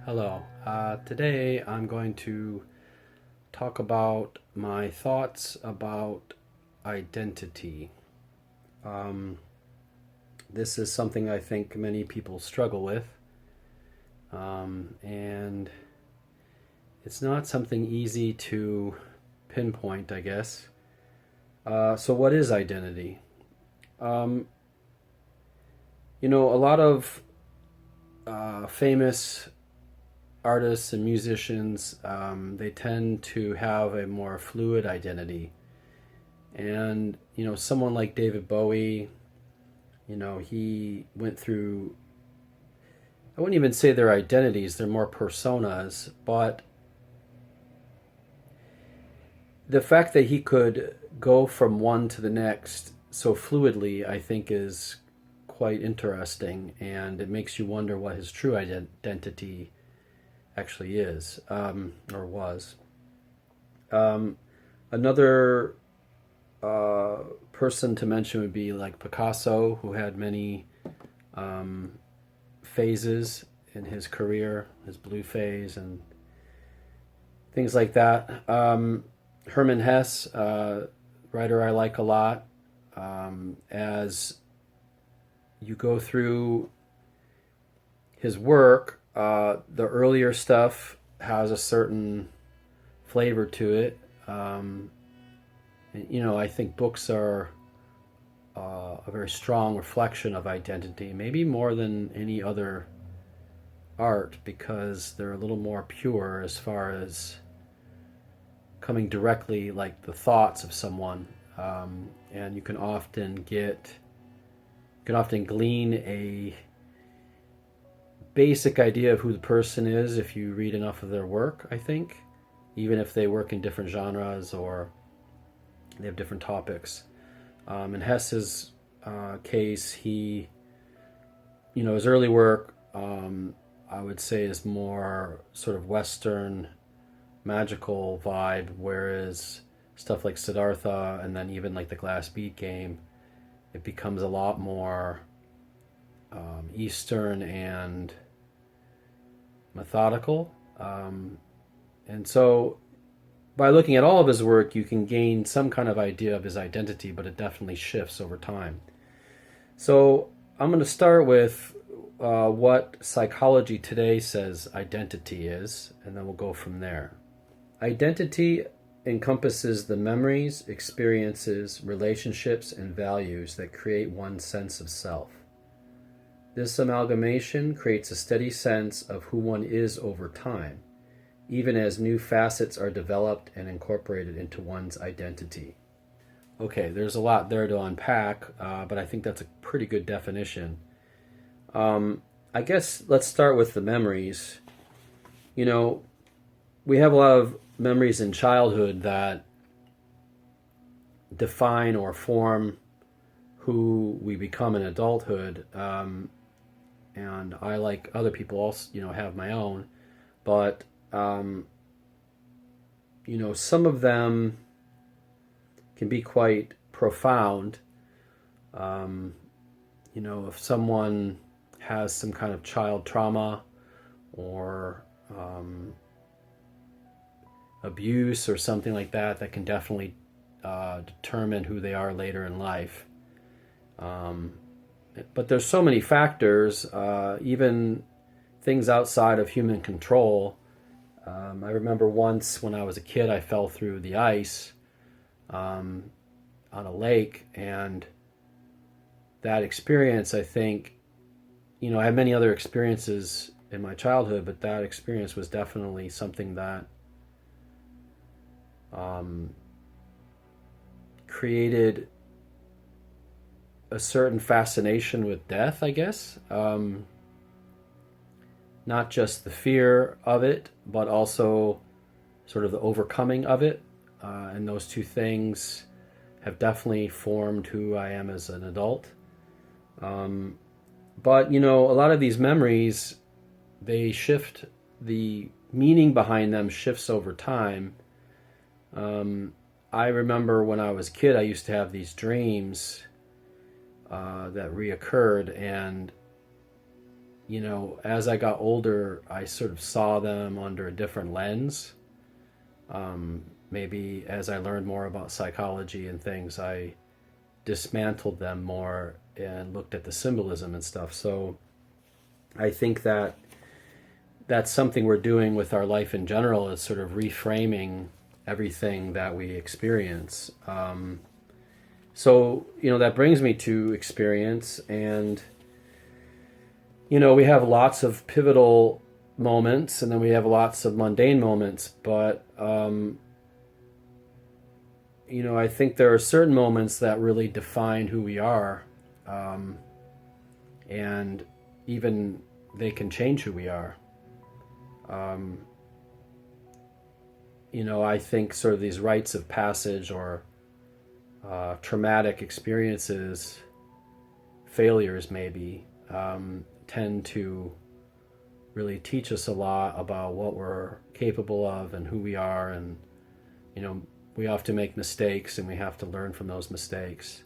Hello. Today I'm going to talk about my thoughts about identity. Um, this is something I think many people struggle with, and it's not something easy to pinpoint, I guess. So, what is identity? Um, a lot of famous artists and musicians, they tend to have a more fluid identity. And, someone like David Bowie, he went through, I wouldn't even say they're identities, they're more personas, but the fact that he could go from one to the next so fluidly, I think, is quite interesting, and it makes you wonder what his true identity actually is, or was. Um, Another person to mention would be like Picasso, who had many um, phases in his career, his blue phase, and things like that. Hermann Hesse, writer I like a lot. As you go through his work, the earlier stuff has a certain flavor to it. I think books are a very strong reflection of identity, maybe more than any other art, because they're a little more pure as far as coming directly like the thoughts of someone. And you can often glean a basic idea of who the person is if you read enough of their work, I think, even if they work in different genres or they have different topics. In Hesse's case, his early work, I would say, is more sort of Western magical vibe, whereas stuff like Siddhartha and then even like the Glass Bead Game, it becomes a lot more Eastern and methodical. And so by looking at all of his work, you can gain some kind of idea of his identity, but it definitely shifts over time. So I'm going to start with what psychology today says identity is, and then we'll go from there. Identity encompasses the memories, experiences, relationships, and values that create one's sense of self. This amalgamation creates a steady sense of who one is over time, even as new facets are developed and incorporated into one's identity. Okay, there's a lot there to unpack, but I think that's a pretty good definition. I guess let's start with the memories. We have a lot of memories in childhood that define or form who we become in adulthood. And I, like other people, also, have my own. But, some of them can be quite profound. If someone has some kind of child trauma or abuse or something like that, that can definitely determine who they are later in life. But there's so many factors, even things outside of human control. I remember once when I was a kid, I fell through the ice on a lake, and that experience, I think, I had many other experiences in my childhood, but that experience was definitely something that created a certain fascination with death, I guess. Not just the fear of it, but also sort of the overcoming of it. And those two things have definitely formed who I am as an adult. But, a lot of these memories, they shift, the meaning behind them shifts over time. I remember when I was a kid, I used to have these dreams that reoccurred, and as I got older, I sort of saw them under a different lens. Maybe as I learned more about psychology and things, I dismantled them more and looked at the symbolism and stuff. So I think that that's something we're doing with our life in general, is sort of reframing everything that we experience. So, that brings me to experience. And, we have lots of pivotal moments, and then we have lots of mundane moments. But, I think there are certain moments that really define who we are. And even they can change who we are. I think sort of these rites of passage or traumatic experiences, failures maybe, tend to really teach us a lot about what we're capable of and who we are. And, we often make mistakes, and we have to learn from those mistakes.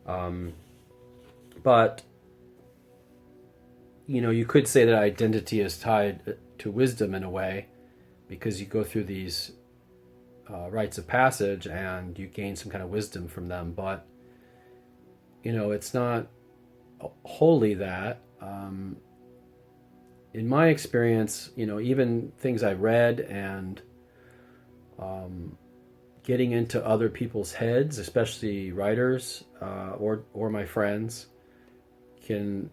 But, you could say that identity is tied to wisdom in a way, because you go through these rites of passage and you gain some kind of wisdom from them. But, it's not wholly that. In my experience, even things I read and getting into other people's heads, especially writers or my friends, can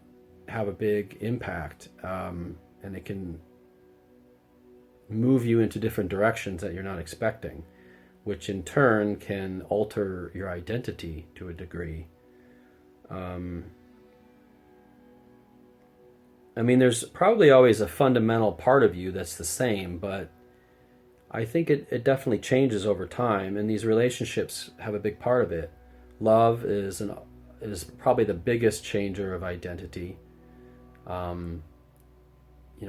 have a big impact, and it can move you into different directions that you're not expecting, which in turn can alter your identity to a degree. There's probably always a fundamental part of you that's the same, but I think it definitely changes over time, and these relationships have a big part of it. Love is probably the biggest changer of identity.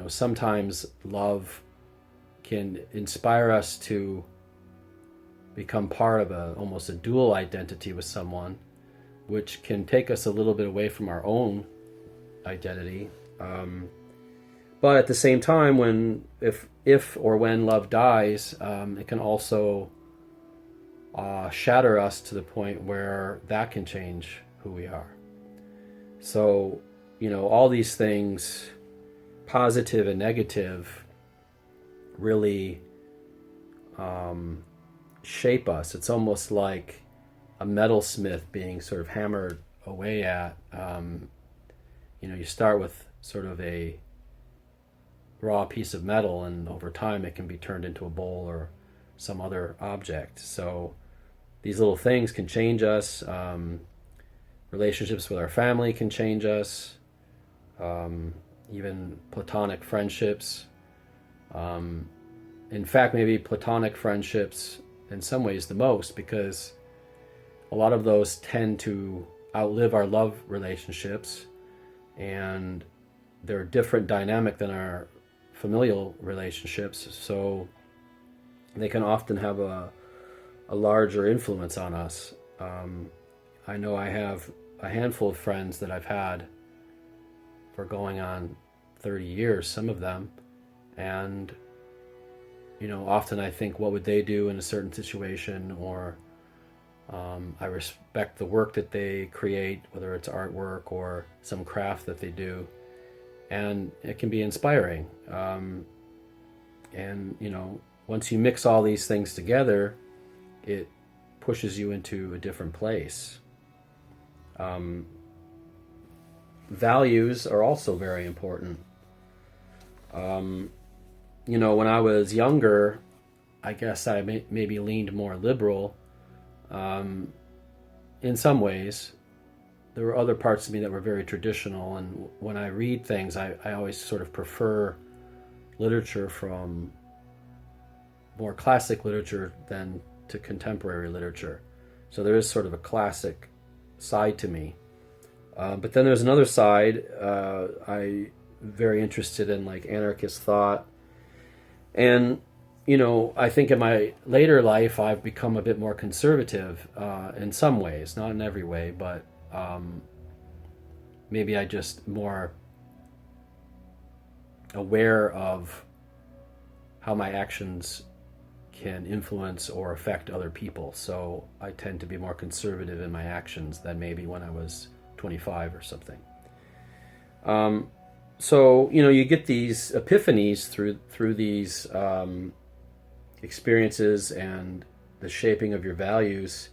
Sometimes love can inspire us to become part of almost a dual identity with someone, which can take us a little bit away from our own identity. But at the same time, if or when love dies, it can also shatter us to the point where that can change who we are. So, all these things, positive and negative, really shape us. It's almost like a metalsmith being sort of hammered away at. You start with sort of a raw piece of metal, and over time it can be turned into a bowl or some other object. So these little things can change us. Relationships with our family can change us. Even platonic friendships. In fact, maybe platonic friendships in some ways the most, because a lot of those tend to outlive our love relationships, and they're a different dynamic than our familial relationships, so they can often have a larger influence on us. I know I have a handful of friends that I've had for going on 30 years, some of them, and often I think, what would they do in a certain situation? Or I respect the work that they create, whether it's artwork or some craft that they do, and it can be inspiring. And once you mix all these things together, it pushes you into a different place. Values are also very important. When I was younger, I guess I maybe leaned more liberal. In some ways, there were other parts of me that were very traditional, and when I read things, I always sort of prefer literature from more classic literature than to contemporary literature. So there is sort of a classic side to me. But then there's another side. I'm very interested in like anarchist thought. And, I think in my later life, I've become a bit more conservative in some ways, not in every way, but maybe I just more aware of how my actions can influence or affect other people. So I tend to be more conservative in my actions than maybe when I was 25 or something. So you get these epiphanies through these experiences and the shaping of your values,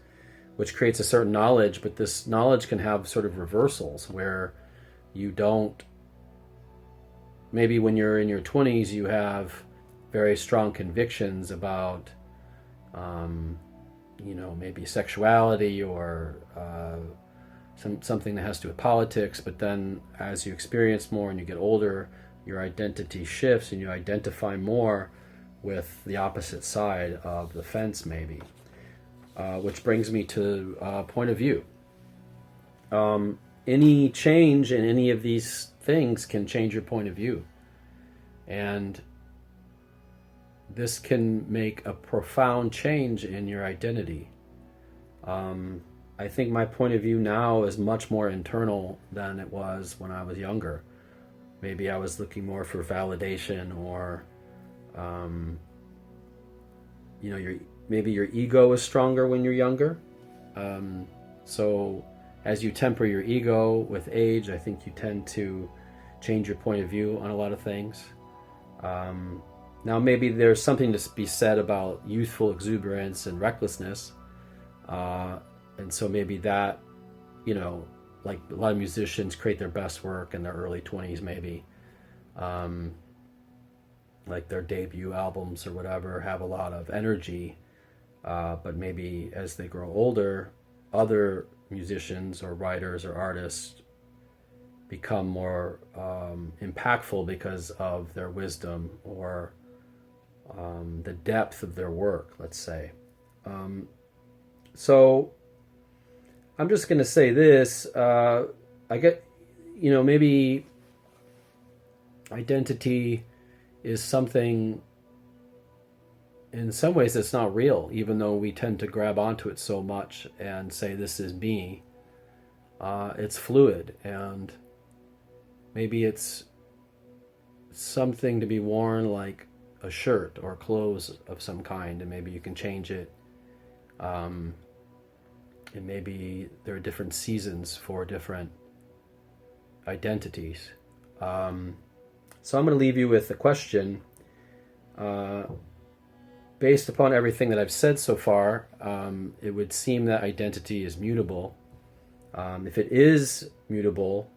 which creates a certain knowledge. But this knowledge can have sort of reversals where you don't. Maybe when you're in your 20s, you have very strong convictions about, maybe sexuality or something that has to do with politics. But then as you experience more and you get older, your identity shifts and you identify more with the opposite side of the fence, maybe. Which brings me to point of view. Any change in any of these things can change your point of view. And this can make a profound change in your identity. I think my point of view now is much more internal than it was when I was younger. Maybe I was looking more for validation, or maybe your ego is stronger when you're younger. So as you temper your ego with age, I think you tend to change your point of view on a lot of things. Now maybe there's something to be said about youthful exuberance and recklessness. And so maybe that, like a lot of musicians create their best work in their early 20s, maybe. Like their debut albums or whatever have a lot of energy. But maybe as they grow older, other musicians or writers or artists become more impactful because of their wisdom or the depth of their work, let's say. So I'm just going to say this. I get, maybe identity is something in some ways it's not real, even though we tend to grab onto it so much and say, this is me. It's fluid, and maybe it's something to be worn like a shirt or clothes of some kind, and maybe you can change it. And maybe there are different seasons for different identities. So I'm going to leave you with a question. Based upon everything that I've said so far, it would seem that identity is mutable. If it is mutable,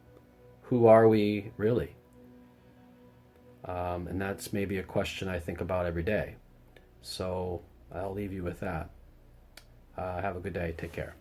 who are we really? And that's maybe a question I think about every day. So I'll leave you with that. Have a good day. Take care.